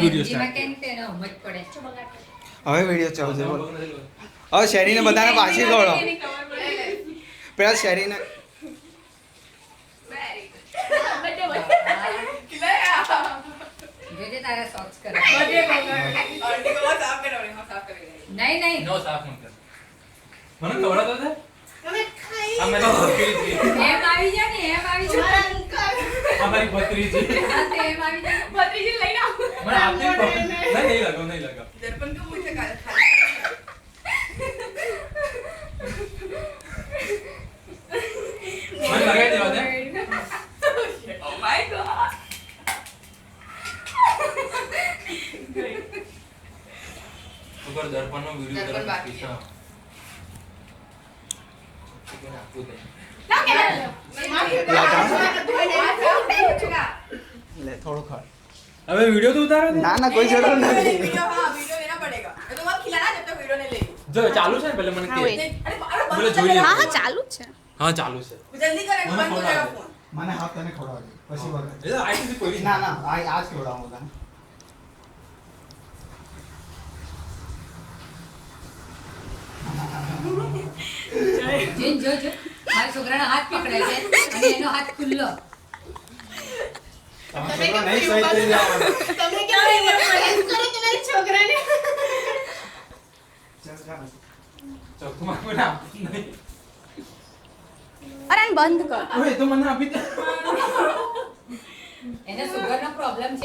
video start હવે video ચાલુ છે બોલો હવે શેરીને બધાને પાછી દોડો પેલા શેરીને नहीं नो साफ मत कर મને ખવડા તો દે તમે ખાઈ આ મારી ભત્રીજી એમ આવી જા ને એમ આવી જા આ મારી ભત્રીજી હા તે એમ આવી જા ભત્રીજી લઈને આવ મને આપતી નહીં લગાવ દર્પણ को मुझे खाली મને લગાવી દેવા દે ઓ માય ગॉड ઉપર દર્પણનો વિડિયો દર્પણ બાકી છે કોને આપું દે લે થોડું ખા હવે વિડિયો તો ઉતારો ના ના કોઈ જરૂર નથી वीडियो हां वीडियो लेना पड़ेगा ये तो मत खिलाना जब तक वीडियो नहीं ले જો ચાલુ છે ને પહેલા મને કે अरे બોલે જોઈ લે હા હા ચાલુ જ છે હા ચાલુ છે जल्दी करे મને बंद हो फोन जाएगा आ फोन મને હાથ તને ખવડાવજે પછી વખત એ તો આઈટી કોઈ ના ના આજ ખવડાવું તને જીન જો જો મારા છોકરાનો હાથ પકડે છે અને એનો હાથ ખુલ્લો તમે નહીં સહી થઈ જવાનું તમે क्या वीडियो प्रेस करे तुम्हारे छोकरा ने ચોકમાં મને આપી નહીં અરે આને બંધ કર ઓય તો મને આપી દે એને સુગરનો પ્રોબ્લેમ છે